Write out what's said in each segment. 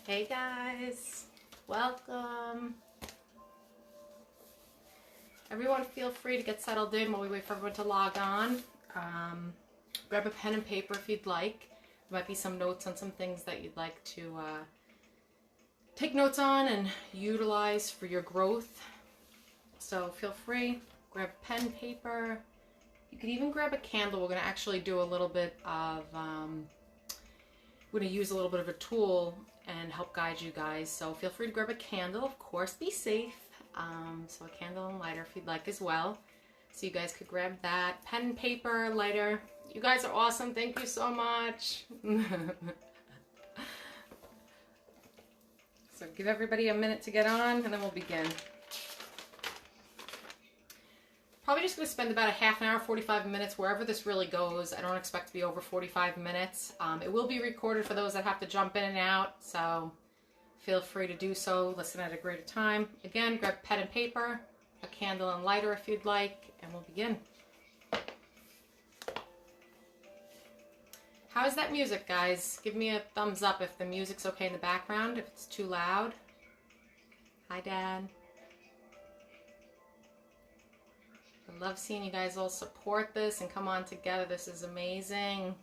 Hey guys, welcome. Everyone feel free to get settled in while we wait for everyone to log on. Grab a pen and paper if you'd like. There might be some notes on some things that you'd like to take notes on and utilize for your growth. So feel free, grab pen, paper. You could even grab a candle. We're going to actually do a little bit of, we're going to use a little bit of a tool and help guide you guys. So feel free to grab a candle, of course, be safe. So a candle and lighter if you'd like as well. So you guys could grab that. Pen, paper, lighter. You guys are awesome. Thank you so much. So give everybody a minute to get on and then we'll begin. Probably just going to spend about a half an hour, 45 minutes, wherever this really goes. I don't expect to be over 45 minutes. It will be recorded for those that have to jump in and out, so feel free to do so. Listen at a greater time. Again, grab pen and paper, a candle and lighter if you'd like, and we'll begin. How is that music, guys? Give me a thumbs up if the music's okay in the background, if it's too loud. Hi, Dad. I love seeing you guys all support this and come on together. This is amazing.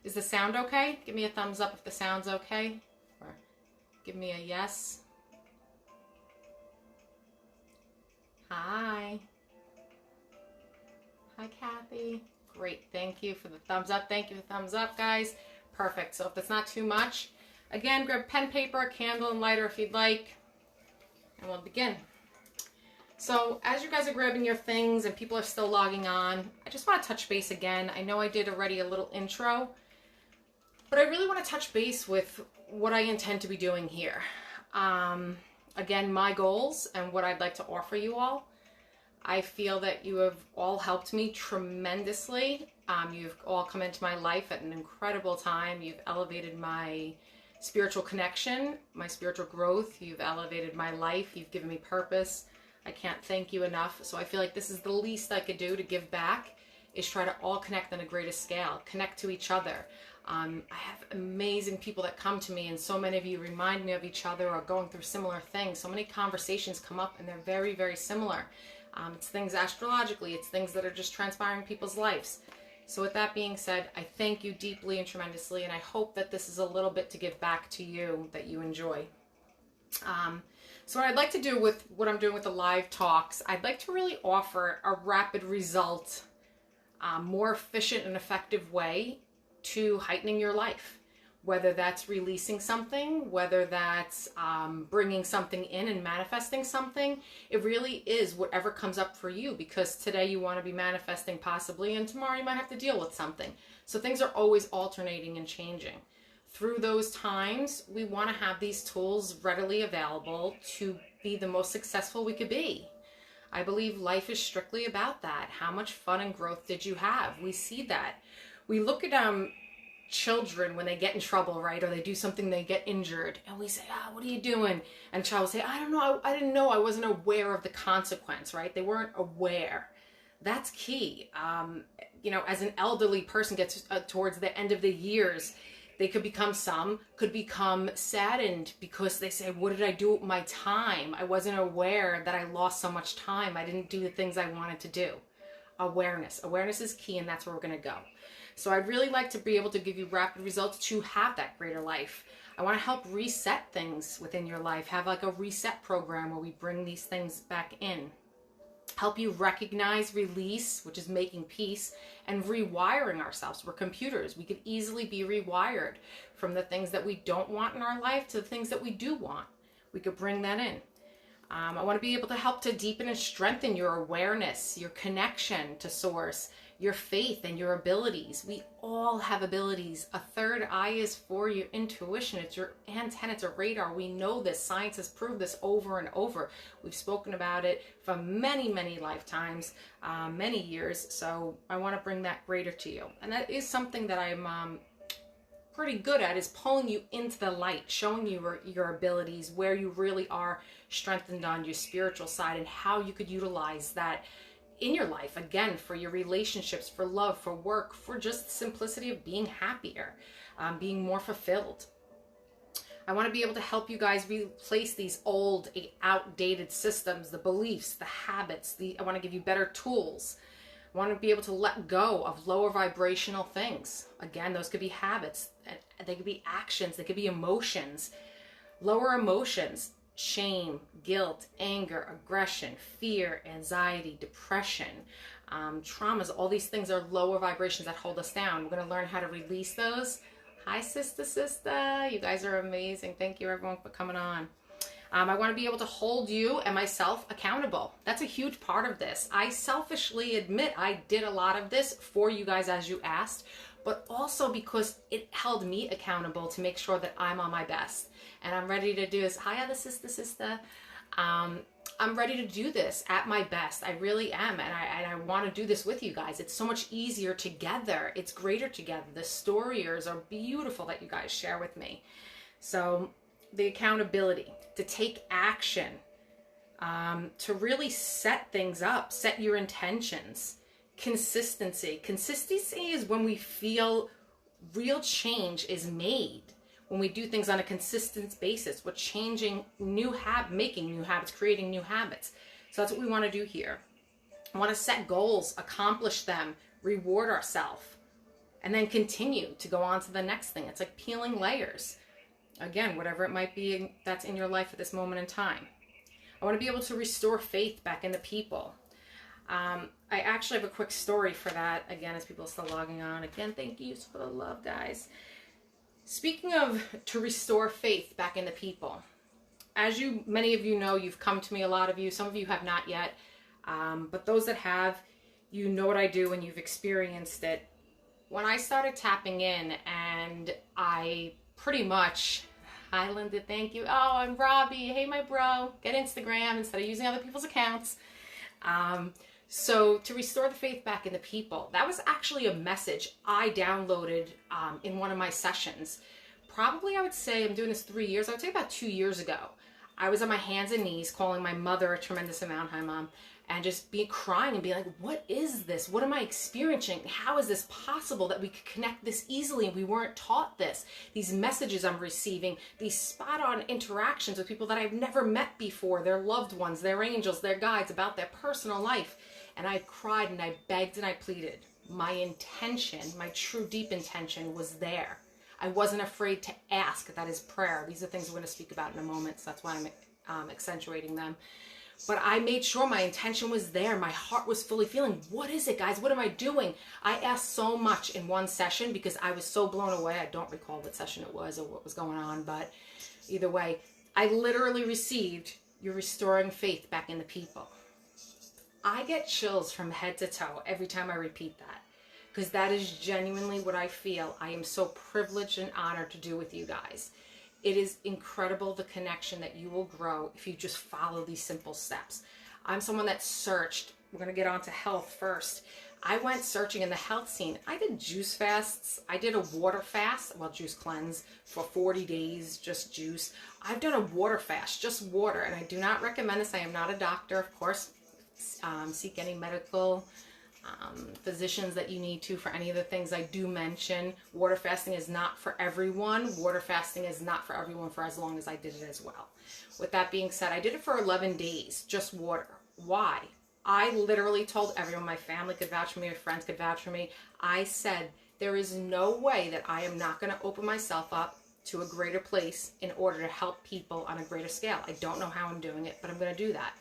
Is the sound okay? Give me a thumbs up if the sound's okay. Or give me a yes. Hi. Hi, Kathy. Great. Thank you for the thumbs up. Thank you for the thumbs up, guys. Perfect. So if that's not too much, again, grab pen, paper, a candle, and lighter if you'd like. And we'll begin. So as you guys are grabbing your things and people are still logging on, I just want to touch base again. I know I did already a little intro, but I really want to touch base with what I intend to be doing here. Again, my goals and what I'd like to offer you all. I feel that you have all helped me tremendously. You've all come into my life at an incredible time. You've elevated my spiritual connection, my spiritual growth. You've elevated my life. You've given me purpose. I can't thank you enough. So I feel like this is the least I could do to give back, is try to all connect on a greater scale, connect to each other. I have amazing people that come to me, and so many of you remind me of each other or going through similar things. So many conversations come up and they're very, very similar. It's things astrologically, it's things that are just transpiring in people's lives. So with that being said, I thank you deeply and tremendously, and I hope that this is a little bit to give back to you that you enjoy. So what I'd like to do with what I'm doing with the live talks, I'd like to really offer a rapid result, more efficient and effective way to heightening your life. Whether that's releasing something, whether that's bringing something in and manifesting something, it really is whatever comes up for you, because today you want to be manifesting possibly, and tomorrow you might have to deal with something. So things are always alternating and changing. Through those times, we want to have these tools readily available to be the most successful we could be. I believe life is strictly about that. How much fun and growth did you have? We see that. We look at children when they get in trouble, right? Or they do something, they get injured. And we say, what are you doing? And the child will say, I don't know. I didn't know. I wasn't aware of the consequence, right? They weren't aware. That's key. As an elderly person gets towards the end of the years, they could become saddened because they say, what did I do with my time? I wasn't aware that I lost so much time. I didn't do the things I wanted to do. Awareness. Awareness is key, and that's where we're going to go. So I'd really like to be able to give you rapid results to have that greater life. I want to help reset things within your life. Have like a reset program where we bring these things back in. Help you recognize, release, which is making peace, and rewiring ourselves. We're computers. We could easily be rewired from the things that we don't want in our life to the things that we do want. We could bring that in. I want to be able to help to deepen and strengthen your awareness, your connection to source, your faith and your abilities. We all have abilities. A third eye is for your intuition. It's your antenna, it's a radar. We know this. Science has proved this over and over. We've spoken about it for many, many lifetimes, many years. So I want to bring that greater to you. And that is something that I'm pretty good at, is pulling you into the light, showing you your abilities, where you really are strengthened on your spiritual side, and how you could utilize that in your life, again, for your relationships, for love, for work, for just the simplicity of being happier, being more fulfilled. I want to be able to help you guys replace these old, outdated systems, the beliefs, the habits. I want to give you better tools. I want to be able to let go of lower vibrational things. Again, those could be habits. They could be actions. They could be emotions. Lower emotions, shame, guilt, anger, aggression, fear, anxiety, depression, traumas. All these things are lower vibrations that hold us down. We're going to learn how to release those. Hi, sister. You guys are amazing. Thank you, everyone, for coming on. I want to be able to hold you and myself accountable. That's a huge part of this. I selfishly admit I did a lot of this for you guys as you asked, but also because it held me accountable to make sure that I'm on my best. And I'm ready to do this. Hi, other sister. I'm ready to do this at my best. I really am. And I want to do this with you guys. It's so much easier together. It's greater together. The stories are beautiful that you guys share with me. So the accountability, to take action, to really set things up, set your intentions. Consistency. Consistency is when we feel real change is made. When we do things on a consistent basis, we're changing making new habits, creating new habits. So that's what we want to do here. I want to set goals, accomplish them, reward ourselves, and then continue to go on to the next thing. It's like peeling layers. Again, whatever it might be that's in your life at this moment in time. I want to be able to restore faith back into people. I actually have a quick story for that. Again, as people are still logging on. Again, thank you for the love, guys. Speaking of to restore faith back into people, as many of you know, you've come to me, a lot of you, some of you have not yet, but those that have, you know what I do and you've experienced it. When I started tapping in and I pretty much, hi Linda, thank you. Oh, and Robbie, hey my bro, get Instagram instead of using other people's accounts. So to restore the faith back in the people, that was actually a message I downloaded in one of my sessions. Probably, I would say, I'm doing this 3 years, I would say about 2 years ago. I was on my hands and knees calling my mother a tremendous amount, hi mom, and just crying and be like, what is this? What am I experiencing? How is this possible that we could connect this easily and we weren't taught this? These messages I'm receiving, these spot-on interactions with people that I've never met before, their loved ones, their angels, their guides, about their personal life. And I cried and I begged and I pleaded. My intention, my true deep intention was there. I wasn't afraid to ask. That is prayer. These are things we're going to speak about in a moment, so that's why I'm accentuating them. But I made sure my intention was there. My heart was fully feeling, what is it, guys? What am I doing? I asked so much in one session because I was so blown away. I don't recall what session it was or what was going on, but either way, I literally received, you're restoring faith back in the people. I get chills from head to toe every time I repeat that, because that is genuinely what I feel. I am so privileged and honored to do with you guys. It is incredible the connection that you will grow if you just follow these simple steps. I'm someone that searched. We're going to get on to health first. I went searching in the health scene. I did juice fasts. I did a water fast, juice cleanse for 40 days, just juice. I've done a water fast, just water, and I do not recommend this. I am not a doctor, of course. Seek any medical physicians that you need to for any of the things I do mention. Water fasting is not for everyone. Water fasting is not for everyone for as long as I did it as well. With that being said, I did it for 11 days, just water. Why? I literally told everyone, my family could vouch for me, my friends could vouch for me. I said, there is no way that I am not going to open myself up to a greater place in order to help people on a greater scale. I don't know how I'm doing it, but I'm going to do that.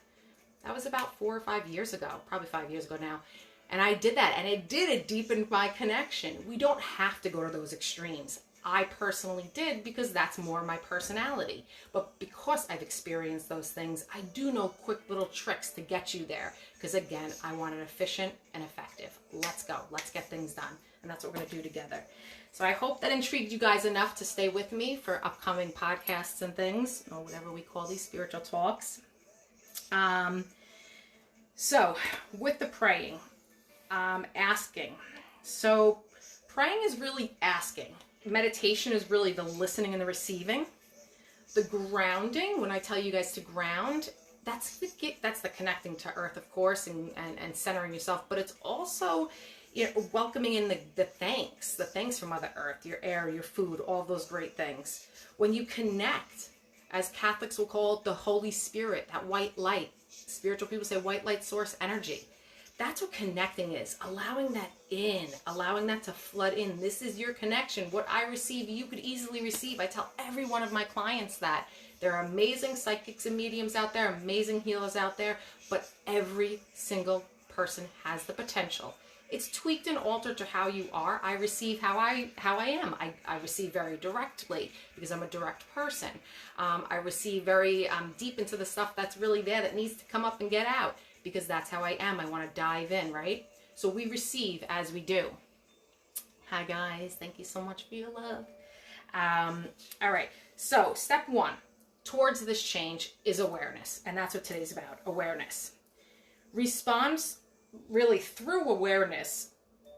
That was about 4 or 5 years ago, probably 5 years ago now. And I did that, and it deepened my connection. We don't have to go to those extremes. I personally did because that's more my personality. But because I've experienced those things, I do know quick little tricks to get you there. Because again, I want it efficient and effective. Let's go. Let's get things done. And that's what we're going to do together. So I hope that intrigued you guys enough to stay with me for upcoming podcasts and things, or whatever we call these spiritual talks. So with the praying, asking. So praying is really asking. Meditation is really the listening and the receiving. The grounding, when I tell you guys to ground, that's the connecting to earth, of course, and centering yourself. But it's also welcoming in the thanks from Mother Earth, your air, your food, all those great things. When you connect, as Catholics will call it, the Holy Spirit, that white light. Spiritual people say white light source energy. That's what connecting is. Allowing that in, allowing that to flood in. This is your connection. What I receive, you could easily receive. I tell every one of my clients that. There are amazing psychics and mediums out there, amazing healers out there, but every single person has the potential. It's tweaked and altered to how you are. I receive how I am. I receive very directly because I'm a direct person. I receive very deep into the stuff that's really there that needs to come up and get out because that's how I am. I want to dive in, right? So we receive as we do. Hi guys, thank you so much for your love. All right, so step one towards this change is awareness, and that's what today's about, awareness. Response, really through awareness,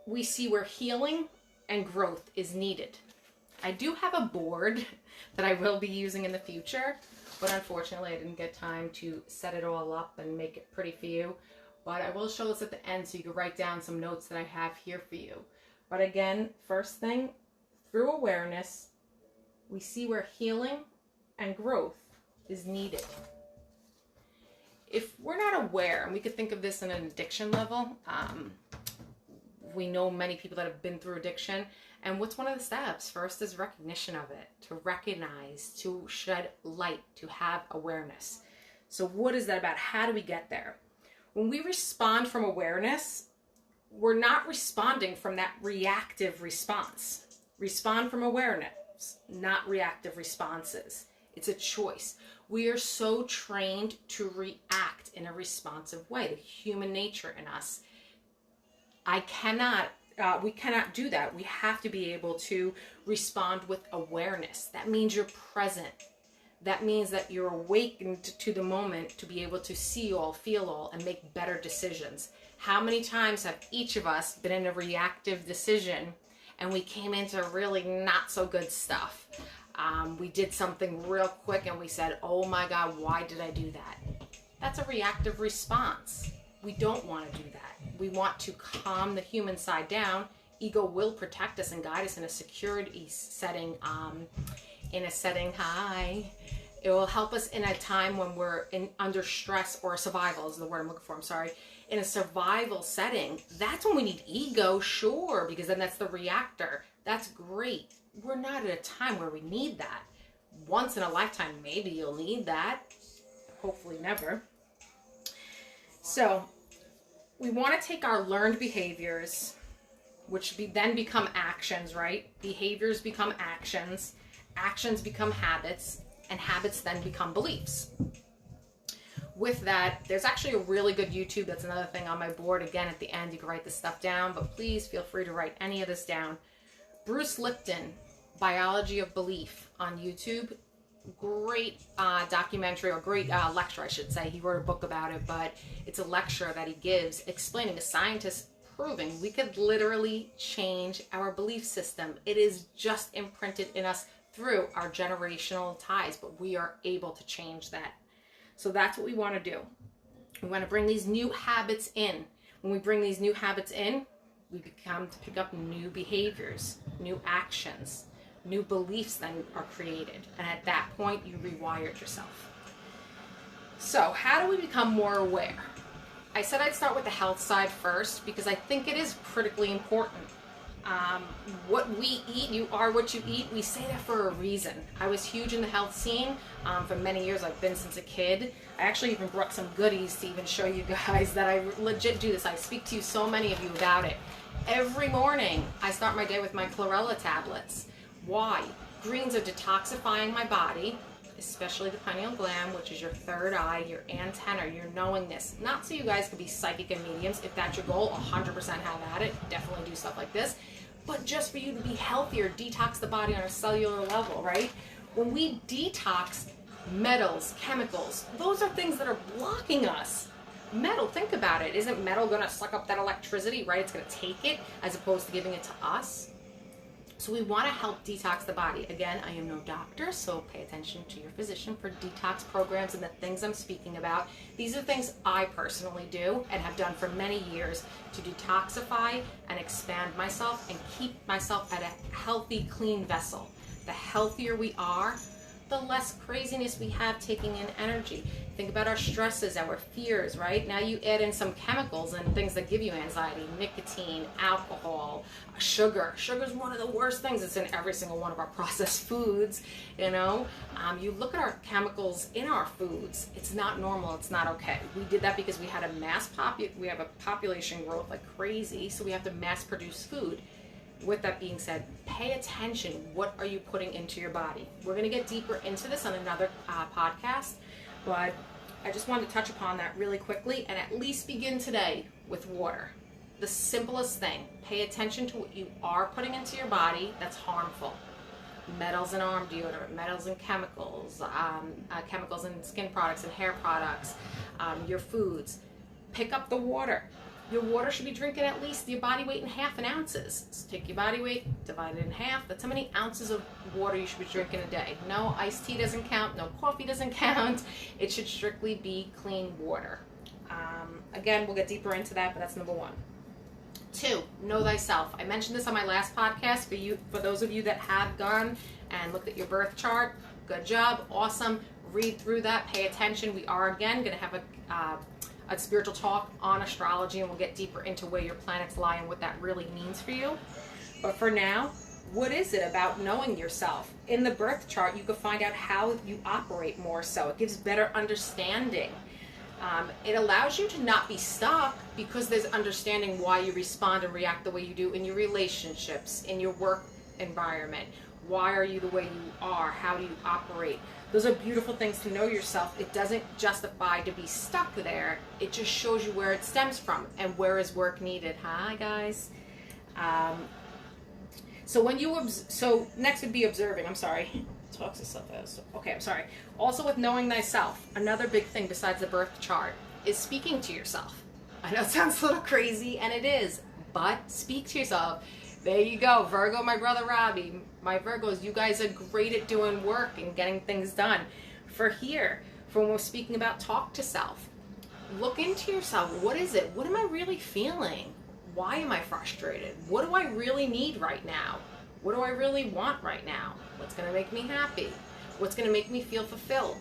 we see where healing and growth is needed. I do have a board that I will be using in the future, but unfortunately I didn't get time to set it all up and make it pretty for you. But I will show this at the end so you can write down some notes that I have here for you. But again, first thing, through awareness, we see where healing and growth is needed. If we're not aware, and we could think of this in an addiction level, we know many people that have been through addiction, and what's one of the steps? First is recognition of it, to recognize, to shed light, to have awareness. So what is that about? How do we get there? When we respond from awareness, we're not responding from that reactive response. Respond from awareness, not reactive responses. It's a choice. We are so trained to react in a responsive way, the human nature in us. We cannot do that. We have to be able to respond with awareness. That means you're present. That means that you're awakened to the moment to be able to see all, feel all, and make better decisions. How many times have each of us been in a reactive decision and we came into really not so good stuff? We did something real quick and we said, oh my God, why did I do that? That's a reactive response. We don't want to do that. We want to calm the human side down. Ego will protect us and guide us in a security setting, It will help us in a time when we're under stress or survival is the word I'm looking for, I'm sorry. In a survival setting, that's when we need ego, sure, because then that's the reactor. That's great. We're not at a time where we need that. Once in a lifetime, maybe you'll need that. Hopefully never. So we want to take our learned behaviors, which then become actions, right? Behaviors become actions. Actions become habits. And habits then become beliefs. With that, there's actually a really good YouTube. That's another thing on my board. Again, at the end, you can write this stuff down. But please feel free to write any of this down. Bruce Lipton, Biology of Belief on YouTube. Great documentary, or great lecture, I should say. He wrote a book about it, but it's a lecture that he gives explaining a scientist proving we could literally change our belief system. It is just imprinted in us through our generational ties, but we are able to change that. So that's what we want to do. We want to bring these new habits in. When we bring these new habits in, we become to pick up new behaviors, new actions, new beliefs then are created. And at that point, you rewired yourself. So how do we become more aware? I said I'd start with the health side first because I think it is critically important. What we eat, you are what you eat. We say that for a reason. I was huge in the health scene for many years. I've been since a kid. I actually even brought some goodies to even show you guys that I legit do this. I speak to you, so many of you, about it. Every morning, I start my day with my chlorella tablets. Why? Greens are detoxifying my body, especially the pineal gland, which is your third eye, your antenna, your knowingness. Not so you guys can be psychic and mediums. If that's your goal, 100% have at it. Definitely do stuff like this. But just for you to be healthier, detox the body on a cellular level, right? When we detox metals, chemicals, those are things that are blocking us. Metal, think about it. Isn't metal going to suck up that electricity, right? It's going to take it as opposed to giving it to us. So we want to help detox the body. Again, I am no doctor, so pay attention to your physician for detox programs and the things I'm speaking about. These are things I personally do and have done for many years to detoxify and expand myself and keep myself at a healthy, clean vessel. The healthier we are, the less craziness we have taking in energy. Think about our stresses, our fears, right? Now you add in some chemicals and things that give you anxiety, nicotine, alcohol, sugar. Sugar is one of the worst things. It's in every single one of our processed foods, you know? You look at our chemicals in our foods, it's not normal, it's not okay. We did that because we had we have a population growth like crazy, so we have to mass produce food. With that being said, pay attention. What are you putting into your body? We're going to get deeper into this on another podcast, but I just wanted to touch upon that really quickly and at least begin today with water. The simplest thing. Pay attention to what you are putting into your body that's harmful. Metals in arm deodorant, metals in chemicals, chemicals in skin products and hair products, your foods. Pick up the water. Your water should be drinking at least your body weight in half in ounces. So take your body weight, divide it in half. That's how many ounces of water you should be drinking a day. No iced tea doesn't count. No coffee doesn't count. It should strictly be clean water. Again, we'll get deeper into that, but that's number 1. 2, know thyself. I mentioned this on my last podcast. For those of you that have gone and looked at your birth chart, good job, awesome. Read through that, pay attention. We are again going to have a spiritual talk on astrology, and we'll get deeper into where your planets lie and what that really means for you. But for now, what is it about knowing yourself? In the birth chart, you can find out how you operate more so. It gives better understanding. It allows you to not be stuck because there's understanding why you respond and react the way you do in your relationships, in your work environment. Why are you the way you are? How do you operate? Those are beautiful things to know yourself. It doesn't justify to be stuck there. It just shows you where it stems from and where is work needed. Hi, guys. So next would be observing. I'm sorry. Talks itself out. Okay, I'm sorry. Also with knowing thyself, another big thing besides the birth chart is speaking to yourself. I know it sounds a little crazy, and it is, but speak to yourself. There you go, Virgo, my brother Robbie. My Virgos, you guys are great at doing work and getting things done. For when we're speaking about talk to self, look into yourself. What is it? What am I really feeling? Why am I frustrated? What do I really need right now? What do I really want right now? What's going to make me happy? What's going to make me feel fulfilled?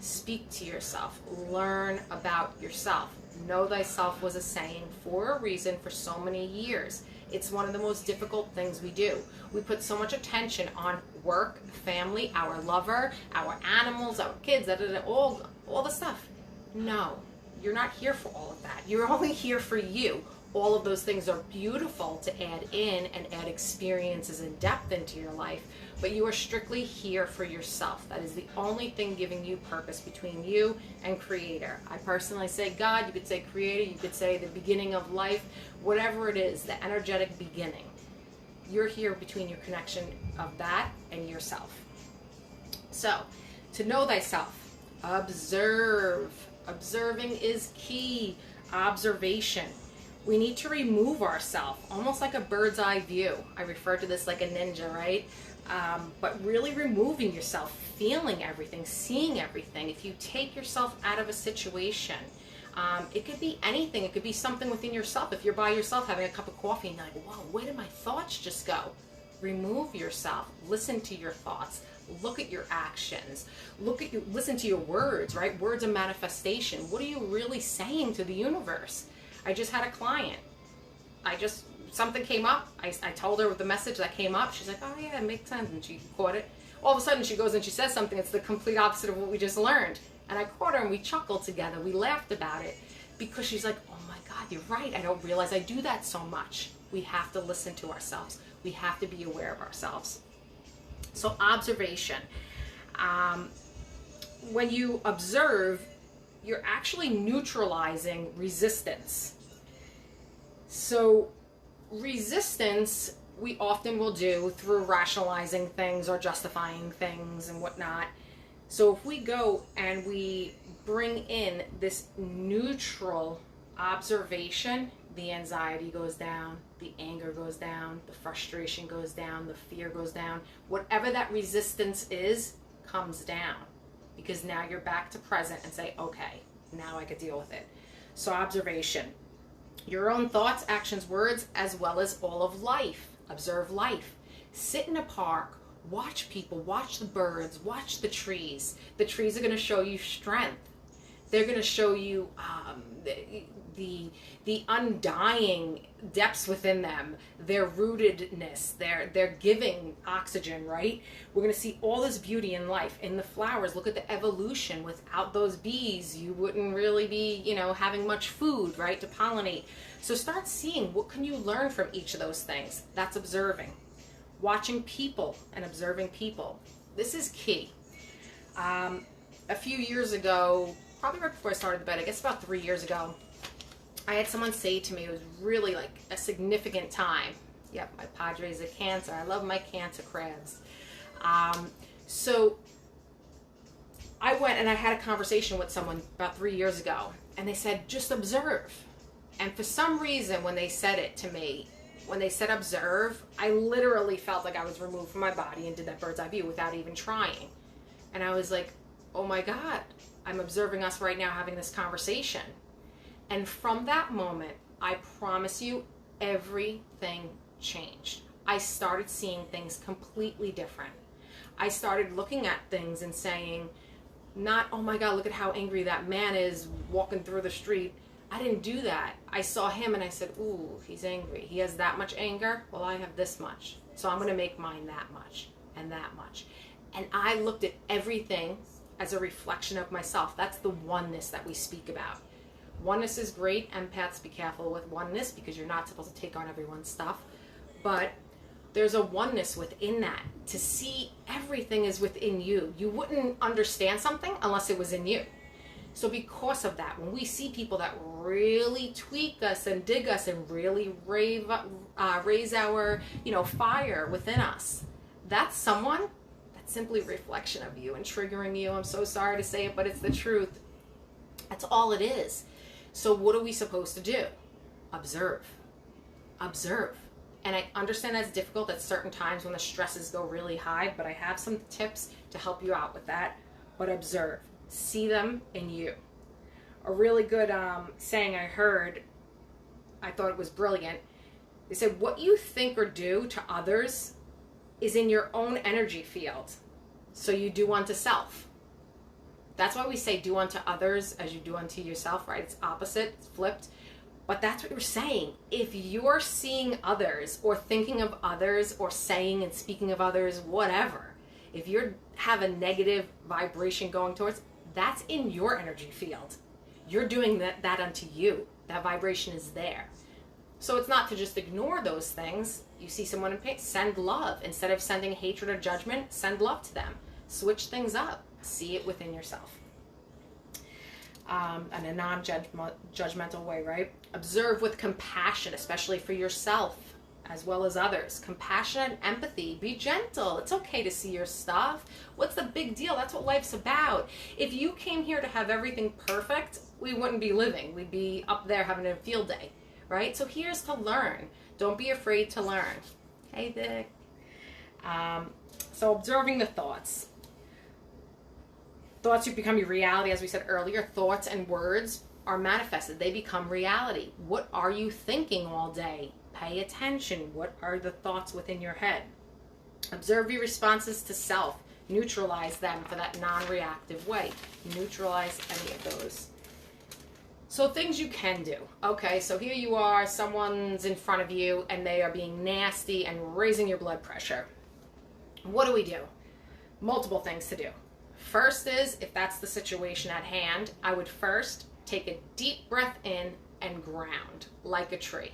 Speak to yourself. Learn about yourself. Know thyself was a saying for a reason for so many years. It's one of the most difficult things we do. We put so much attention on work, family, our lover, our animals, our kids, all the stuff. No, you're not here for all of that. You're only here for you. All of those things are beautiful to add in and add experiences and depth into your life, but you are strictly here for yourself. That is the only thing giving you purpose between you and Creator. I personally say God, you could say Creator, you could say the beginning of life, whatever it is, the energetic beginning. You're here between your connection of that and yourself. So, to know thyself, observe. Observing is key. Observation. We need to remove ourselves, almost like a bird's eye view. I refer to this like a ninja, right? But really removing yourself, feeling everything, seeing everything. If you take yourself out of a situation, it could be anything. It could be something within yourself. If you're by yourself having a cup of coffee and you're like, whoa, where did my thoughts just go? Remove yourself. Listen to your thoughts. Look at your actions. Listen to your words, right? Words of manifestation. What are you really saying to the universe? I just had a client. Something came up. I told her the message that came up. She's like, oh yeah, it makes sense. And she caught it. All of a sudden she goes and she says something. It's the complete opposite of what we just learned. And I caught her and we chuckled together. We laughed about it because she's like, oh my God, you're right. I don't realize I do that so much. We have to listen to ourselves. We have to be aware of ourselves. So observation. When you observe, you're actually neutralizing resistance. So resistance we often will do through rationalizing things or justifying things and whatnot. So if we go and we bring in this neutral observation, the anxiety goes down, the anger goes down, the frustration goes down, the fear goes down. Whatever that resistance is comes down, because now you're back to present and say, okay, now I could deal with it. So observation, your own thoughts, actions, words, as well as all of life. Observe life. Sit in a park, watch people, watch the birds, watch the trees. The trees are going to show you strength. They're going to show you the undying depths within them, their rootedness, their giving oxygen, right? We're going to see all this beauty in life. In the flowers, look at the evolution. Without those bees, you wouldn't really be, having much food, right, to pollinate. So start seeing, what can you learn from each of those things? That's observing. Watching people and observing people. This is key. A few years ago, probably right before I started the bed, I guess about 3 years ago, I had someone say to me, it was really like a significant time. Yep, my Padres are Cancer. I love my Cancer crabs. So I went and I had a conversation with someone about 3 years ago, and they said, just observe. And for some reason, when they said it to me, when they said observe, I literally felt like I was removed from my body and did that bird's eye view without even trying. And I was like, oh my God, I'm observing us right now having this conversation. And from that moment, I promise you, everything changed. I started seeing things completely different. I started looking at things and saying, not, oh my God, look at how angry that man is walking through the street. I didn't do that. I saw him and I said, ooh, he's angry. He has that much anger. Well, I have this much. So I'm going to make mine that much and that much. And I looked at everything as a reflection of myself. That's the oneness that we speak about. Oneness is great. Empaths, be careful with oneness because you're not supposed to take on everyone's stuff. But there's a oneness within that. To see everything is within you. You wouldn't understand something unless it was in you. So because of that, when we see people that really tweak us and dig us and really raise our, fire within us, that's someone that's simply a reflection of you and triggering you. I'm so sorry to say it, but it's the truth. That's all it is. So what are we supposed to do? Observe. Observe. And I understand that's difficult at certain times when the stresses go really high, but I have some tips to help you out with that. But observe. See them in you. A really good saying I heard, I thought it was brilliant. They said, what you think or do to others is in your own energy field. So you do unto self. That's why we say do unto others as you do unto yourself, right? It's opposite, it's flipped. But that's what you're saying. If you're seeing others or thinking of others or saying and speaking of others, whatever, if you have a negative vibration going towards, that's in your energy field. You're doing that unto you. That vibration is there. So it's not to just ignore those things. You see someone in pain, send love. Instead of sending hatred or judgment, send love to them. Switch things up. See it within yourself. In a non-judgmental way, right? Observe with compassion, especially for yourself as well as others. Compassion and empathy. Be gentle. It's okay to see your stuff. What's the big deal? That's what life's about. If you came here to have everything perfect, we wouldn't be living. We'd be up there having a field day, right? So here's to learn. Don't be afraid to learn. Hey, Dick. So observing the thoughts. Thoughts become your reality, as we said earlier. Thoughts and words are manifested. They become reality. What are you thinking all day? Pay attention. What are the thoughts within your head? Observe your responses to self. Neutralize them for that non-reactive way. Neutralize any of those. So things you can do. Okay, so here you are, someone's in front of you and they are being nasty and raising your blood pressure. What do? Multiple things to do. First is, if that's the situation at hand, I would first take a deep breath in and ground like a tree.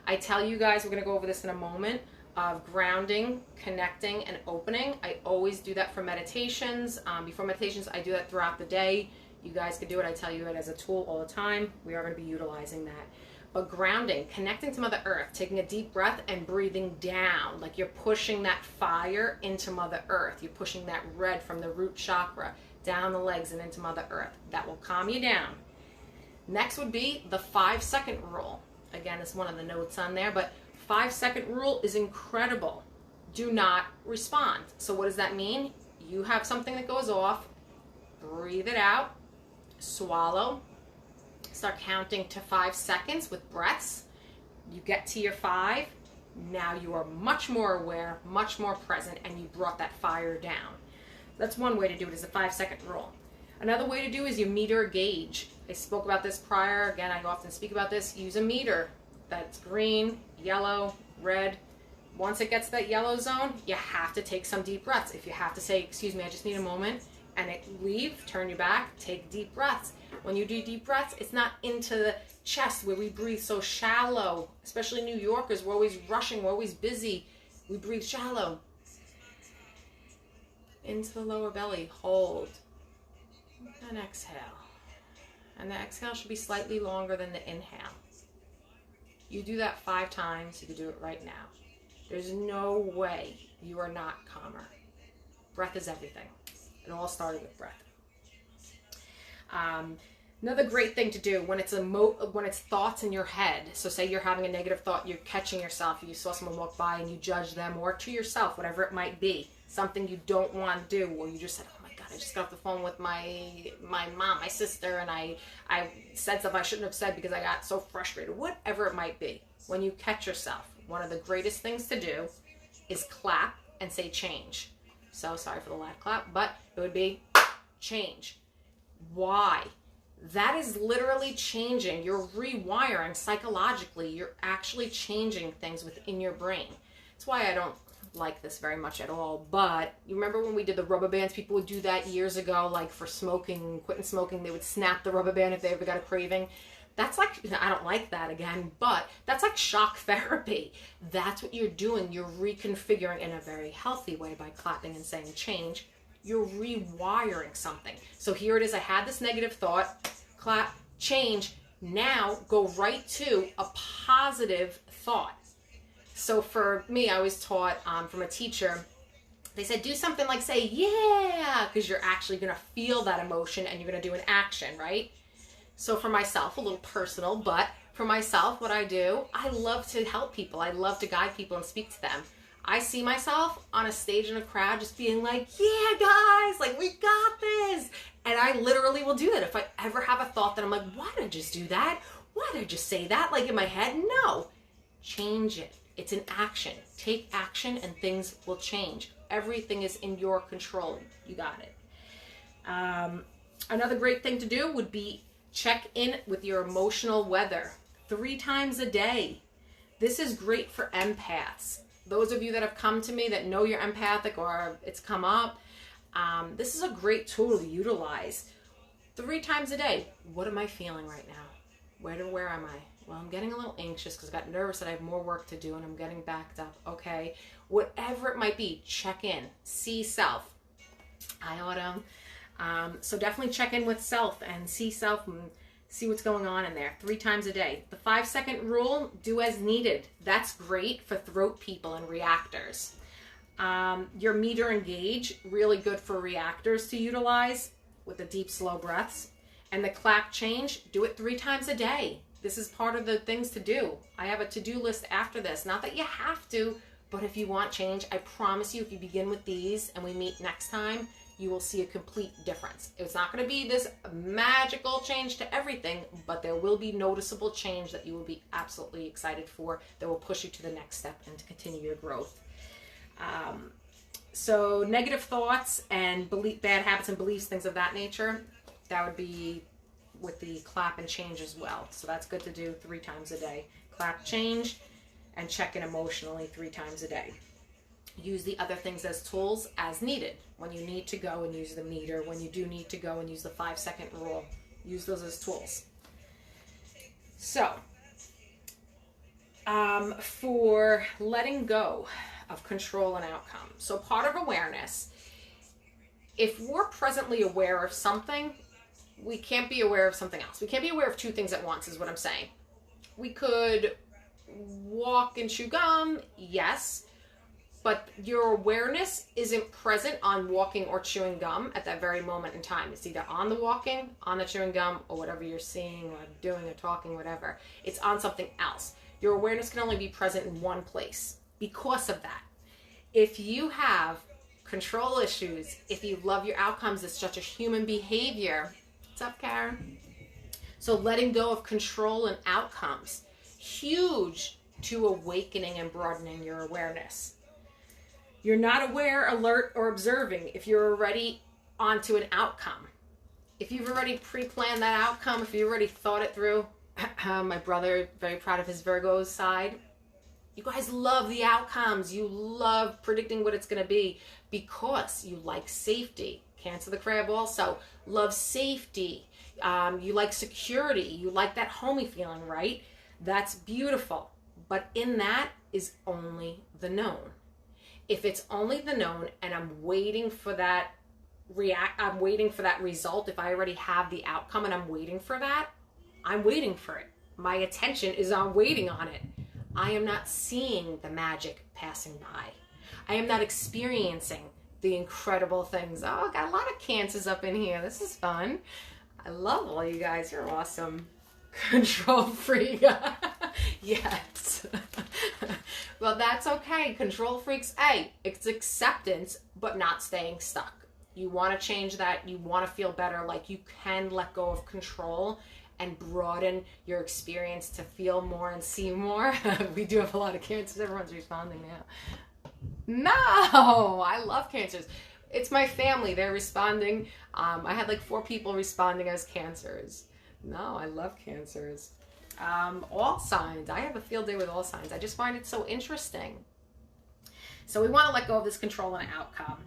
I tell you guys, we're going to go over this in a moment, of grounding, connecting, and opening. I always do that for meditations. Before meditations, I do that throughout the day. You guys can do it. I tell you it as a tool all the time. We are going to be utilizing that. But grounding, connecting to Mother Earth, taking a deep breath and breathing down, like you're pushing that fire into Mother Earth. You're pushing that red from the root chakra down the legs and into Mother Earth. That will calm you down. Next would be the 5-second rule. Again, it's one of the notes on there, but 5-second rule is incredible. Do not respond. So what does that mean? You have something that goes off, breathe it out, swallow, start counting to 5 seconds with breaths. You get to your 5. Now you are much more aware, much more present, and you brought that fire down. That's one way to do it, is the 5-second rule. Another way to do is you meter a gauge. I spoke about this prior. Again, I often speak about this. Use a meter that's green, yellow, red. Once it gets to that yellow zone, you have to take some deep breaths. If you have to say, excuse me, I just need a moment, and it leave, turn your back, take deep breaths. When you do deep breaths, it's not into the chest where we breathe so shallow, especially New Yorkers. We're always rushing, we're always busy. We breathe shallow. Into the lower belly, hold, and exhale. And the exhale should be slightly longer than the inhale. You do that 5 times, you can do it right now. There's no way you are not calmer. Breath is everything. It all started with breath. Another great thing to do when it's thoughts in your head. So say you're having a negative thought, you're catching yourself, you saw someone walk by and you judge them, or to yourself, whatever it might be, something you don't want to do, or you just said, oh my God, I just got off the phone with my mom, my sister, and I said stuff I shouldn't have said because I got so frustrated, whatever it might be. When you catch yourself, one of the greatest things to do is clap and say change. So sorry for the loud clap, but it would be change. Why? That is literally changing. You're rewiring psychologically. You're actually changing things within your brain. That's why I don't like this very much at all. But you remember when we did the rubber bands? People would do that years ago, like for smoking, quitting smoking. They would snap the rubber band if they ever got a craving. That's like, I don't like that again, but that's like shock therapy. That's what you're doing. You're reconfiguring in a very healthy way by clapping and saying change. You're rewiring something. So here it is. I had this negative thought, clap, change. Now go right to a positive thought. So for me, I was taught from a teacher, they said do something like say, yeah, because you're actually going to feel that emotion and you're going to do an action, right? So for myself, a little personal, but for myself, what I do, I love to help people. I love to guide people and speak to them. I see myself on a stage in a crowd just being like, yeah, guys, like, we got this. And I literally will do that. If I ever have a thought that I'm like, why did I just do that? Why did I just say that? Like in my head? No. Change it. It's an action. Take action and things will change. Everything is in your control. You got it. Another great thing to do would be check in with your emotional weather 3 times a day. This is great for empaths. Those of you that have come to me that know you're empathic or it's come up, this is a great tool to utilize. 3 times a day. What am I feeling right now? Where am I? Well, I'm getting a little anxious because I got nervous that I have more work to do and I'm getting backed up. Okay. Whatever it might be, check in. See self. Hi, Autumn. So definitely check in with self and see self and see what's going on in there 3 times a day. The 5-second rule, do as needed. That's great for throat people and reactors. Your meter and gauge, really good for reactors to utilize with the deep, slow breaths. And the clap change, do it 3 times a day. This is part of the things to do. I have a to-do list after this. Not that you have to, but if you want change, I promise you, if you begin with these and we meet next time, you will see a complete difference. It's not going to be this magical change to everything, but there will be noticeable change that you will be absolutely excited for that will push you to the next step and to continue your growth. So negative thoughts and bad habits and beliefs, things of that nature, that would be with the clap and change as well. So that's good to do 3 times a day. Clap, change, and check in emotionally 3 times a day. Use the other things as tools as needed. When you need to go and use the meter, when you do need to go and use the 5-second rule, use those as tools. So, for letting go of control and outcome. So part of awareness, if we're presently aware of something, we can't be aware of something else. We can't be aware of 2 things at once is what I'm saying. We could walk and chew gum, yes, but your awareness isn't present on walking or chewing gum at that very moment in time. It's either on the walking, on the chewing gum, or whatever you're seeing or doing or talking, whatever. It's on something else. Your awareness can only be present in one place because of that. If you have control issues, if you love your outcomes, it's such a human behavior. What's up, Karen? So letting go of control and outcomes, huge to awakening and broadening your awareness. You're not aware, alert, or observing if you're already onto an outcome. If you've already pre-planned that outcome, if you already thought it through, my brother, very proud of his Virgo side. You guys love the outcomes. You love predicting what it's going to be because you like safety. Cancer the crab also loves safety. You like security. You like that homey feeling, right? That's beautiful. But in that is only the known. If it's only the known and I'm waiting for that result, if I already have the outcome and I'm waiting for that, I'm waiting for it. My attention is on waiting on it. I am not seeing the magic passing by. I am not experiencing the incredible things. Oh, I got a lot of Cancers up in here. This is fun. I love all you guys. You're awesome. Control freak. Yes. Well, that's okay. Control freaks, hey, it's acceptance, but not staying stuck. You want to change that. You want to feel better. Like you can let go of control and broaden your experience to feel more and see more. We do have a lot of Cancers. Everyone's responding now. No, I love Cancers. It's my family. They're responding. I had like 4 people responding as Cancers. No, I love Cancers. All signs. I have a field day with all signs. I just find it so interesting. So we want to let go of this control and outcome.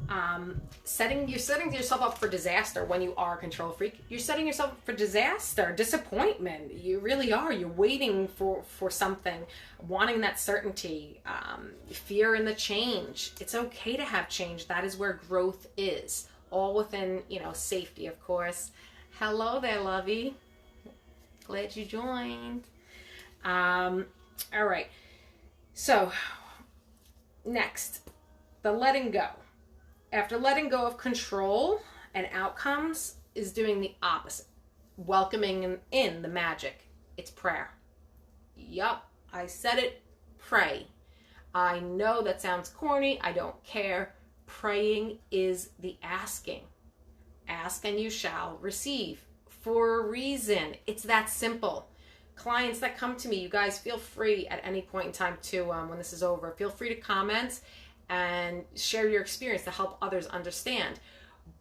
You're setting yourself up for disaster when you are a control freak. You're setting yourself up for disaster, disappointment. You really are. You're waiting for something, wanting that certainty, fear in the change. It's okay to have change. That is where growth is. All within, safety, of course. Hello there, lovey. Glad you joined. All right. So, next, the letting go. After letting go of control and outcomes is doing the opposite. Welcoming in the magic. It's prayer. Yup, I said it. Pray. I know that sounds corny. I don't care. Praying is the asking. Ask and you shall receive. For a reason. It's that simple. Clients that come to me, you guys feel free at any point in time to, when this is over, feel free to comment and share your experience to help others understand.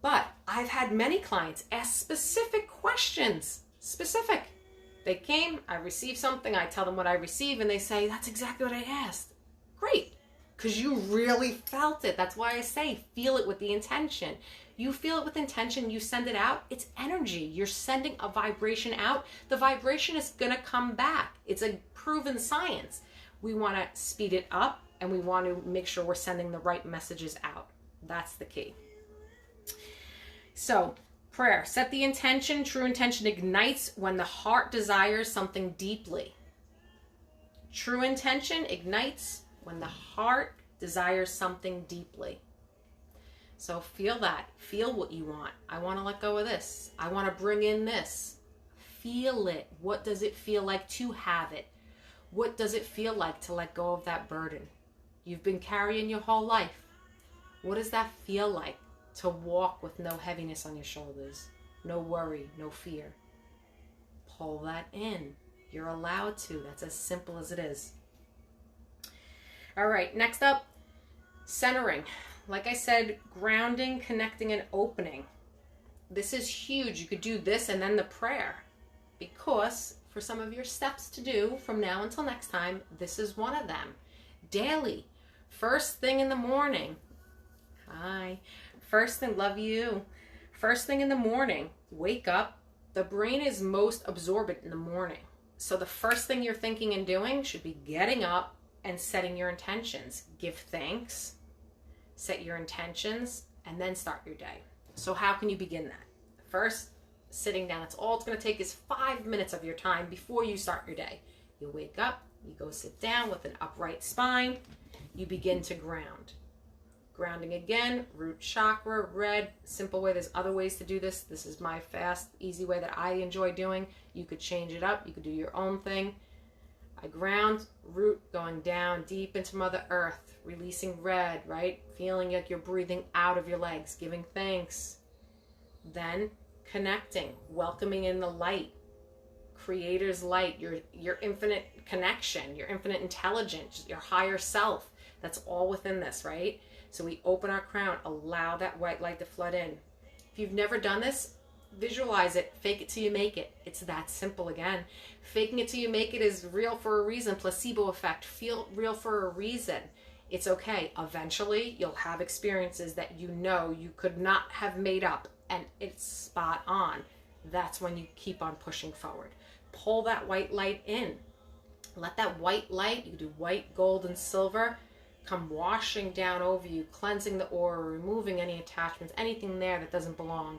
But I've had many clients ask specific questions. Specific. They came, I received something, I tell them what I received, and they say, that's exactly what I asked. Great. Because you really felt it. That's why I say, feel it with the intention. You feel it with intention, you send it out, it's energy. You're sending a vibration out. The vibration is going to come back. It's a proven science. We want to speed it up and we want to make sure we're sending the right messages out. That's the key. So, prayer. Set the intention. True intention ignites when the heart desires something deeply. True intention ignites when the heart desires something deeply. So feel that. Feel what you want. I want to let go of this. I want to bring in this. Feel it. What does it feel like to have it? What does it feel like to let go of that burden you've been carrying your whole life? What does that feel like to walk with no heaviness on your shoulders? No worry, no fear. Pull that in. You're allowed to. That's as simple as it is. All right, next up, centering. Like I said, grounding, connecting, and opening. This is huge. You could do this and then the prayer. Because for some of your steps to do from now until next time, this is one of them. Daily. First thing in the morning. Hi. First thing, love you. First thing in the morning, wake up. The brain is most absorbent in the morning. So the first thing you're thinking and doing should be getting up and setting your intentions. Give thanks. Set your intentions, and then start your day. So how can you begin that? First, sitting down. That's all it's going to take is 5 minutes of your time before you start your day. You wake up, you go sit down with an upright spine. you begin to ground. Grounding again, root chakra, red, simple way. There's other ways to do this. This is my fast, easy way that I enjoy doing. You could change it up. You could do your own thing. I ground, root, going down deep into Mother Earth, releasing red, right? Feeling like you're breathing out of your legs, giving thanks. Then connecting, welcoming in the light, Creator's light, your infinite connection, your infinite intelligence, your higher self. That's all within this, right? So we open our crown, allow that white light to flood in. If you've never done this, visualize it, fake it till you make it. It's that simple again. Faking it till you make it is real for a reason. Placebo effect, feel real for a reason. It's okay. Eventually, you'll have experiences that you know you could not have made up, and it's spot on. That's when you keep on pushing forward. Pull that white light in. Let that white light, you do white, gold, and silver, come washing down over you, cleansing the aura, removing any attachments, anything there that doesn't belong.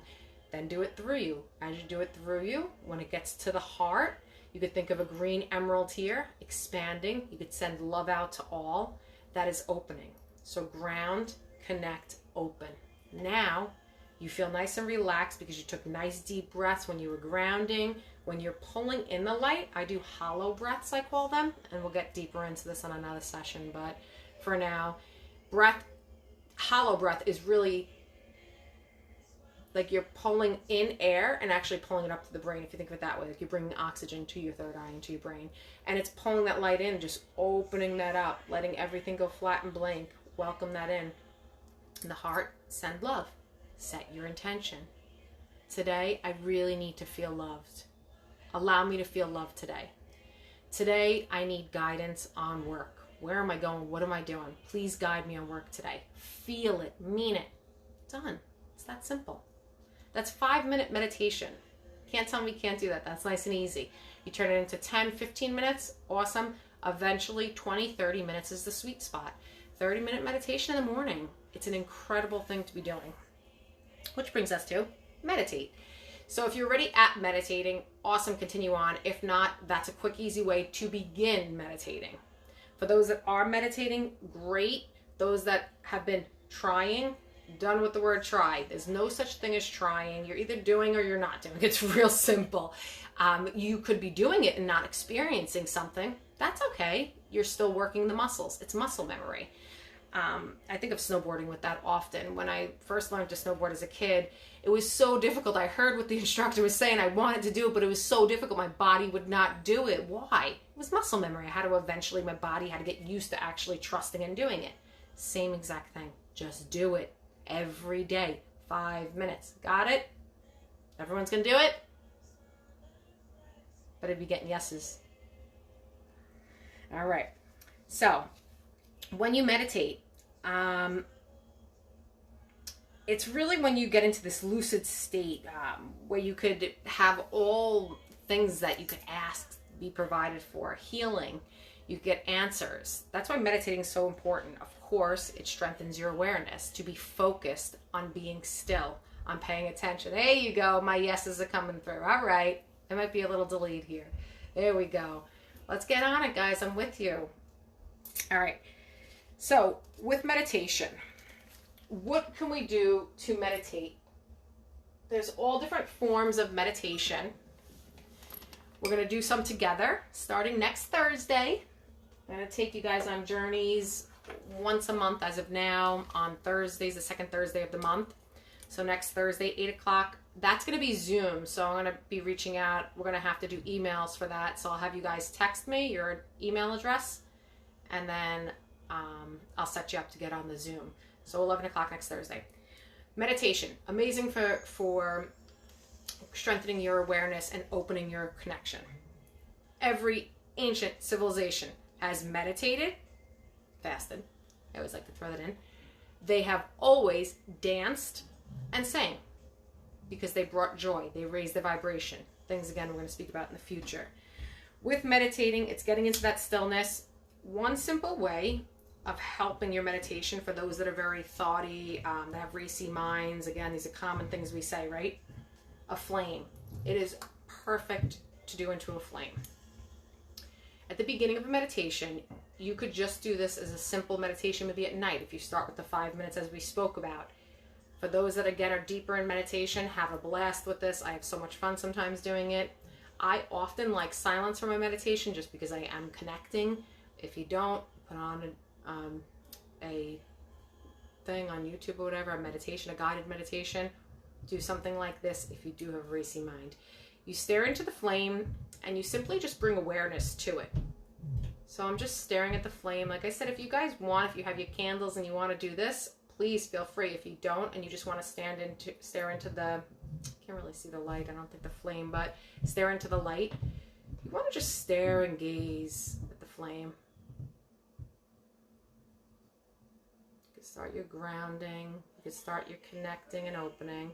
Then do it through you. As you do it through you, when it gets to the heart, you could think of a green emerald here, expanding. You could send love out to all. That is opening. So ground, connect, open. Now, you feel nice and relaxed because you took nice deep breaths when you were grounding. When you're pulling in the light, I do hollow breaths, I call them, and we'll get deeper into this on another session. But for now, hollow breath is really like you're pulling in air and actually pulling it up to the brain, if you think of it that way. Like you're bringing oxygen to your third eye and to your brain. And it's pulling that light in, just opening that up, letting everything go flat and blank. Welcome that in. In the heart, send love. Set your intention. Today, I really need to feel loved. Allow me to feel loved today. Today, I need guidance on work. Where am I going? What am I doing? Please guide me on work today. Feel it. Mean it. Done. It's that simple. That's 5-minute meditation. Can't tell me you can't do that. That's nice and easy. You turn it into 10, 15 minutes. Awesome. Eventually, 20, 30 minutes is the sweet spot. 30-minute meditation in the morning. It's an incredible thing to be doing. Which brings us to meditate. So if you're already at meditating, awesome, continue on. If not, that's a quick, easy way to begin meditating. For those that are meditating, great. Those that have been trying, done with the word try. There's no such thing as trying. You're either doing or you're not doing. It's real simple. You could be doing it and not experiencing something. That's okay. You're still working the muscles. It's muscle memory. I think of snowboarding with that often. When I first learned to snowboard as a kid, it was so difficult. I heard what the instructor was saying. I wanted to do it, but it was so difficult. My body would not do it. Why? It was muscle memory. I had to eventually, my body had to get used to actually trusting and doing it. Same exact thing. Just do it every day. 5 minutes. Got it? Everyone's going to do it? Better be getting yeses. All right. So, when you meditate, it's really when you get into this lucid state where you could have all things that you could ask be provided for. Healing, you get answers. That's why meditating is so important. Of course, it strengthens your awareness to be focused on being still, on paying attention. There you go. My yeses are coming through. All right. There might be a little delayed here. There we go. Let's get on it, guys. I'm with you. All right. So, with meditation, what can we do to meditate? There's all different forms of meditation. We're going to do some together starting next Thursday. I'm going to take you guys on journeys once a month as of now on Thursdays, the second Thursday of the month. So next Thursday, 8 o'clock. That's going to be Zoom. So I'm going to be reaching out. We're going to have to do emails for that. So I'll have you guys text me your email address, and then I'll set you up to get on the Zoom. So 11 o'clock next Thursday. Meditation, amazing for strengthening your awareness and opening your connection. Every ancient civilization has meditated, fasted. I always like to throw that in. They have always danced and sang because they brought joy. They raised the vibration. Things, again, we're going to speak about in the future. With meditating, it's getting into that stillness. One simple way of helping your meditation for those that are very thoughty, that have racy minds. Again, these are common things we say, right? A flame. It is perfect to do into a flame. At the beginning of a meditation, you could just do this as a simple meditation, maybe at night, if you start with the 5 minutes as we spoke about. For those that, again, are deeper in meditation, have a blast with this. I have so much fun sometimes doing it. I often like silence for my meditation just because I am connecting. If you don't, put on a thing on YouTube or whatever, a meditation, a guided meditation. Do something like this if you do have a racy mind. You stare into the flame and you simply just bring awareness to it. So I'm just staring at the flame. Like I said, if you guys want, if you have your candles and you want to do this, please feel free. If you don't and you just want to stare into the, can't really see the light, I don't think the flame, but stare into the light. You want to just stare and gaze at the flame. You can start your grounding. You can start your connecting and opening.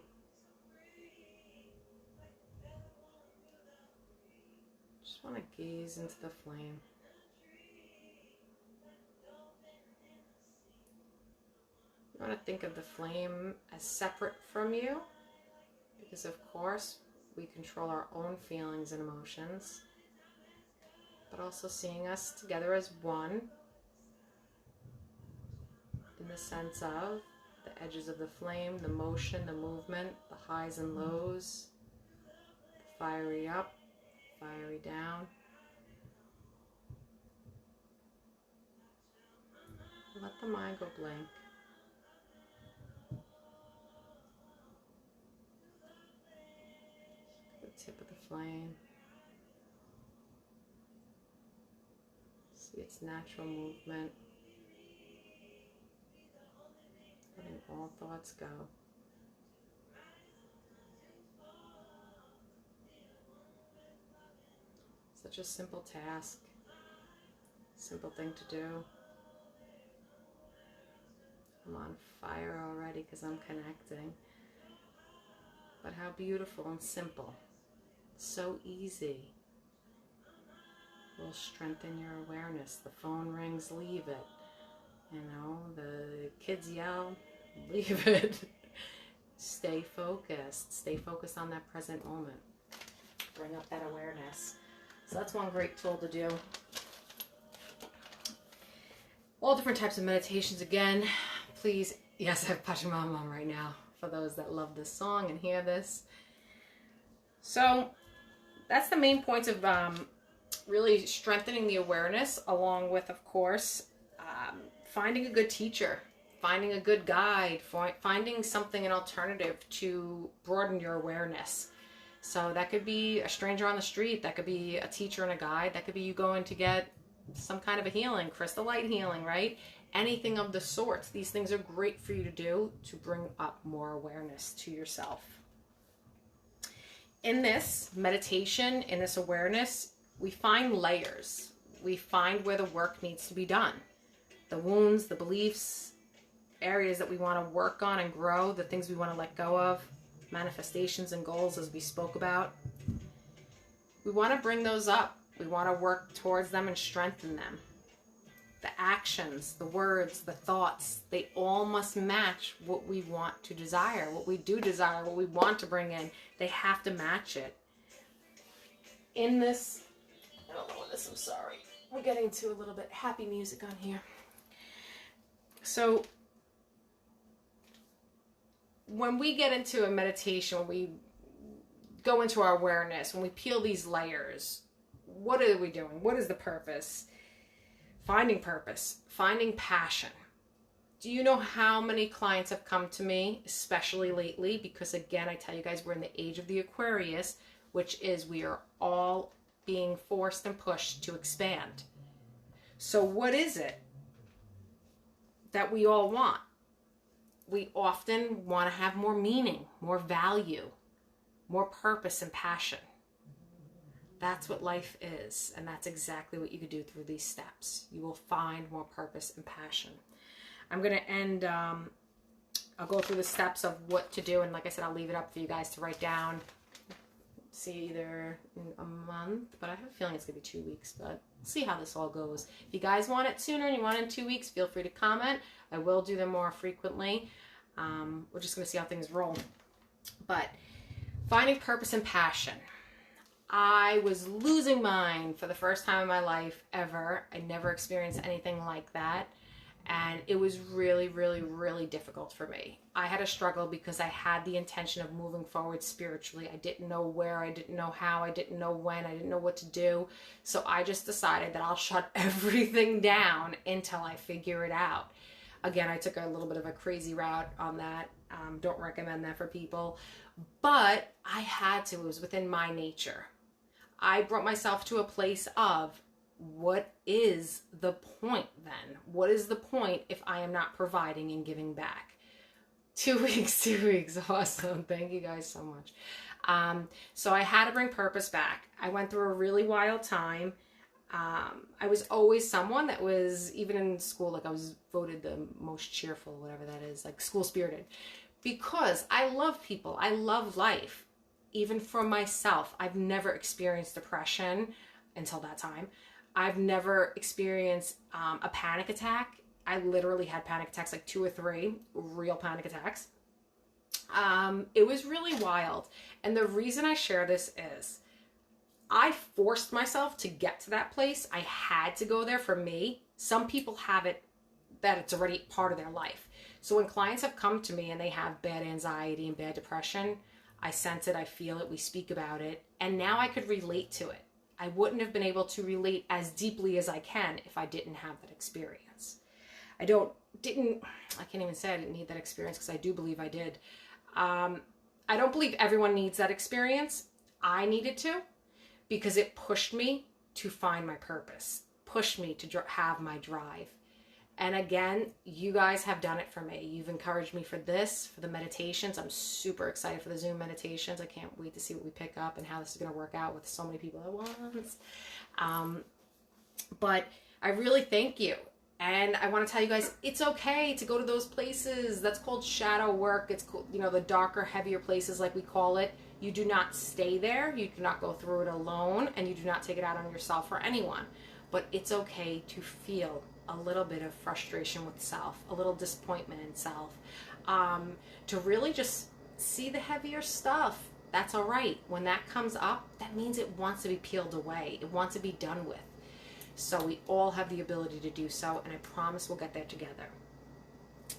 Just want to gaze into the flame. You want to think of the flame as separate from you, because of course we control our own feelings and emotions, but also seeing us together as one in the sense of the edges of the flame, the motion, the movement, the highs and lows, the fiery up, fiery down. Let the mind go blank. Tip of the flame. See its natural movement. Letting all thoughts go. Such a simple task. Simple thing to do. I'm on fire already because I'm connecting. But how beautiful and simple. So easy. Will strengthen your awareness. The phone rings, leave it. You know, the kids yell, leave it. Stay focused. Stay focused on that present moment. Bring up that awareness. So that's one great tool to do. All different types of meditations again. Please, yes, I have Pachamama right now for those that love this song and hear this. So that's the main points of really strengthening the awareness, along with, of course, finding a good teacher, finding a good guide, finding something, an alternative to broaden your awareness. So that could be a stranger on the street, that could be a teacher and a guide, that could be you going to get some kind of a healing, crystal light healing, right? Anything of the sorts. These things are great for you to do to bring up more awareness to yourself. In this meditation, in this awareness, we find layers. We find where the work needs to be done. The wounds, the beliefs, areas that we want to work on and grow, the things we want to let go of, manifestations and goals as we spoke about. We want to bring those up. We want to work towards them and strengthen them. The actions, the words, the thoughts, they all must match what we want to desire, what we do desire, what we want to bring in. They have to match it. In this, I don't know what this, I'm sorry. We're getting to a little bit happy music on here. So when we get into a meditation, when we go into our awareness, when we peel these layers, what are we doing? What is the purpose? Finding purpose, finding passion. Do you know how many clients have come to me, especially lately? Because again, I tell you guys, we're in the age of the Aquarius, which is we are all being forced and pushed to expand. So what is it that we all want? We often want to have more meaning, more value, more purpose and passion. That's what life is, and that's exactly what you could do through these steps. You will find more purpose and passion. I'm going to end, I'll go through the steps of what to do, and like I said, I'll leave it up for you guys to write down. See either in a month, but I have a feeling it's going to be 2 weeks, but see how this all goes. If you guys want it sooner and you want it in 2 weeks, feel free to comment. I will do them more frequently. We're just going to see how things roll. But finding purpose and passion. I was losing mine for the first time in my life ever. I never experienced anything like that. And it was really, really, really difficult for me. I had a struggle because I had the intention of moving forward spiritually. I didn't know where, I didn't know how, I didn't know when, I didn't know what to do. So I just decided that I'll shut everything down until I figure it out. Again, I took a little bit of a crazy route on that. Don't recommend that for people. But I had to. It was within my nature. I brought myself to a place of, what is the point then? What is the point if I am not providing and giving back? 2 weeks, 2 weeks. Awesome. Thank you guys so much. So I had to bring purpose back. I went through a really wild time. I was always someone that was, even in school, like I was voted the most cheerful, whatever that is, like school spirited, because I love people. I love life. Even for myself, I've never experienced depression until that time. I've never experienced a panic attack. I literally had panic attacks, like 2 or 3 real panic attacks. It was really wild. And the reason I share this is I forced myself to get to that place. I had to go there for me. Some people have it that it's already part of their life. So when clients have come to me and they have bad anxiety and bad depression, I sense it, I feel it, we speak about it, and now I could relate to it. I wouldn't have been able to relate as deeply as I can if I didn't have that experience. I can't even say I didn't need that experience, because I do believe I did. I don't believe everyone needs that experience. I needed to, because it pushed me to find my purpose, pushed me to have my drive. And again, you guys have done it for me. You've encouraged me for this, for the meditations. I'm super excited for the Zoom meditations. I can't wait to see what we pick up and how this is going to work out with so many people at once. But I really thank you. And I want to tell you guys, it's okay to go to those places. That's called shadow work. It's cool, the darker, heavier places, like we call it. You do not stay there. You do not go through it alone, and you do not take it out on yourself or anyone. But it's okay to feel a little bit of frustration with self, a little disappointment in self, to really just see the heavier stuff. That's all right. When that comes up, that means it wants to be peeled away. It wants to be done with. So we all have the ability to do so, and I promise we'll get there together.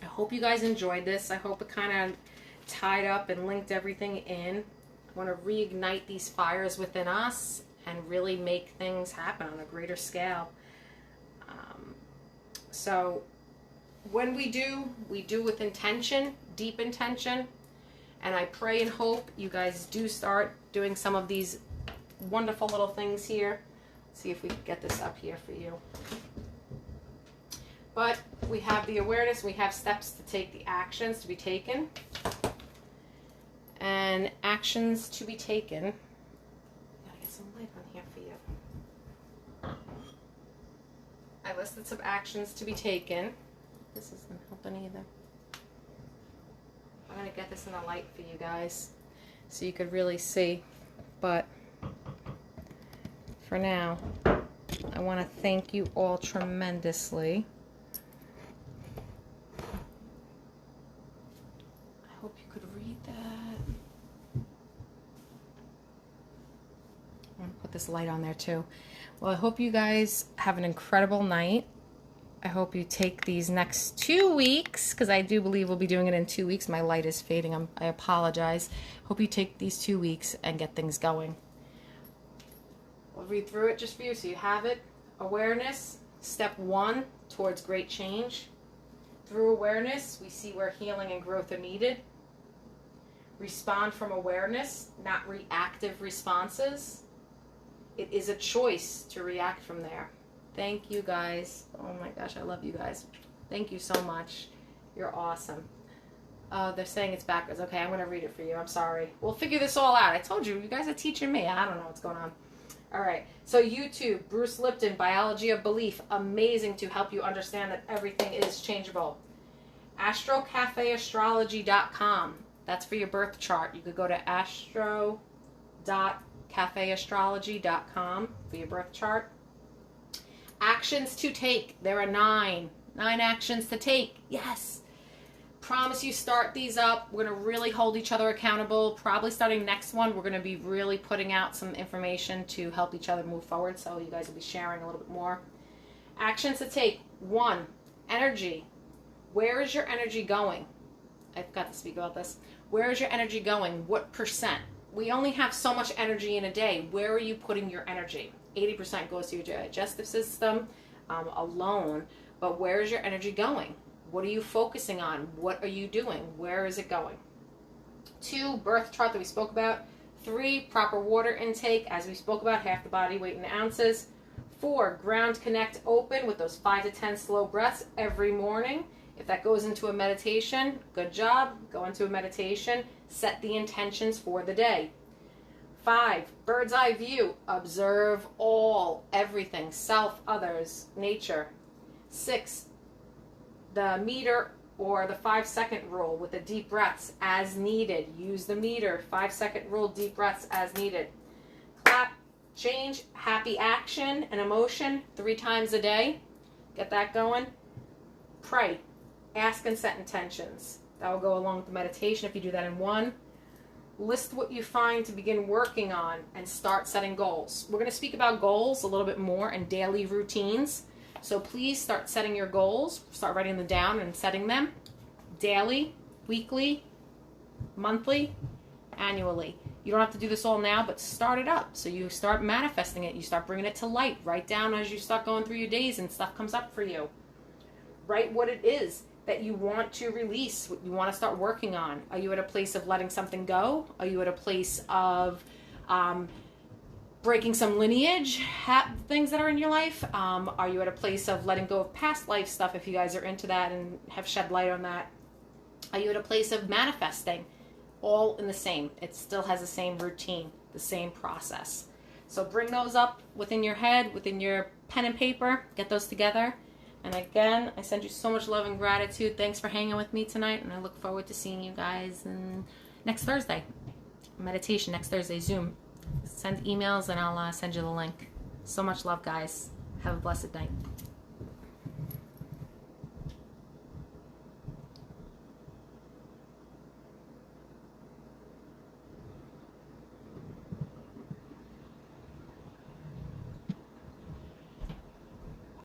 I hope you guys enjoyed this. I hope it kind of tied up and linked everything in. I want to reignite these fires within us and really make things happen on a greater scale. So when we do with intention, deep intention, and I pray and hope you guys do start doing some of these wonderful little things here. Let's see if we can get this up here for you. But we have the awareness, we have steps to take, the actions to be taken. And actions to be taken. Gotta get some light on here for you. I listed some actions to be taken. This isn't helping either. I'm going to get this in the light for you guys so you could really see. But for now, I want to thank you all tremendously. I hope you could read that. I'm going to put this light on there too. Well, I hope you guys have an incredible night. I hope you take these next 2 weeks, because I do believe we'll be doing it in 2 weeks. My light is fading. I apologize. Hope you take these 2 weeks and get things going. I'll read through it just for you so you have it. Awareness, step 1 towards great change. Through awareness, we see where healing and growth are needed. Respond from awareness, not reactive responses. It is a choice to react from there. Thank you guys. Oh my gosh, I love you guys. Thank you so much. You're awesome. They're saying it's backwards. Okay, I'm going to read it for you. I'm sorry. We'll figure this all out. I told you, you guys are teaching me. I don't know what's going on. All right. So YouTube, Bruce Lipton, Biology of Belief. Amazing to help you understand that everything is changeable. AstroCafeAstrology.com. That's for your birth chart. You could go to astro.cafeastrology.com for your birth chart. Actions to take. There are 9 actions to take. Yes. promise you, start these up. We're going to really hold each other accountable. Probably starting next one, we're going to be really putting out some information to help each other move forward. So you guys will be sharing a little bit more. Actions to take. 1, energy. Where is your energy going? I forgot to speak about this. Where is your energy going? What percent? We only have so much energy in a day. Where are you putting your energy? 80% goes to your digestive system alone. But where is your energy going? What are you focusing on? What are you doing? Where is it going? 2, birth chart that we spoke about. 3, proper water intake, as we spoke about, half the body weight in ounces. 4, ground connect open with those 5 to 10 slow breaths every morning. If that goes into a meditation, good job. Go into a meditation. Set the intentions for the day. 5, bird's eye view. Observe all, everything, self, others, nature. 6, the meter or the 5-second rule with the deep breaths as needed. Use the meter, 5-second rule, deep breaths as needed. Clap, change, happy action and emotion 3 times a day. Get that going. Pray, ask and set intentions. That will go along with the meditation if you do that in one. List what you find to begin working on and start setting goals. We're going to speak about goals a little bit more and daily routines. So please start setting your goals. Start writing them down and setting them daily, weekly, monthly, annually. You don't have to do this all now, but start it up. So you start manifesting it. You start bringing it to light. Write down as you start going through your days and stuff comes up for you. Write what it is that you want to release, what you want to start working on. Are you at a place of letting something go? Are you at a place of breaking some lineage, things that are in your life? Are you at a place of letting go of past life stuff if you guys are into that and have shed light on that? Are you at a place of manifesting? All in the same. It still has the same routine, the same process. So bring those up within your head, within your pen and paper. Get those together. And again, I send you so much love and gratitude. Thanks for hanging with me tonight, and I look forward to seeing you guys next Thursday. Meditation next Thursday, Zoom. Send emails and I'll send you the link. So much love, guys. Have a blessed night.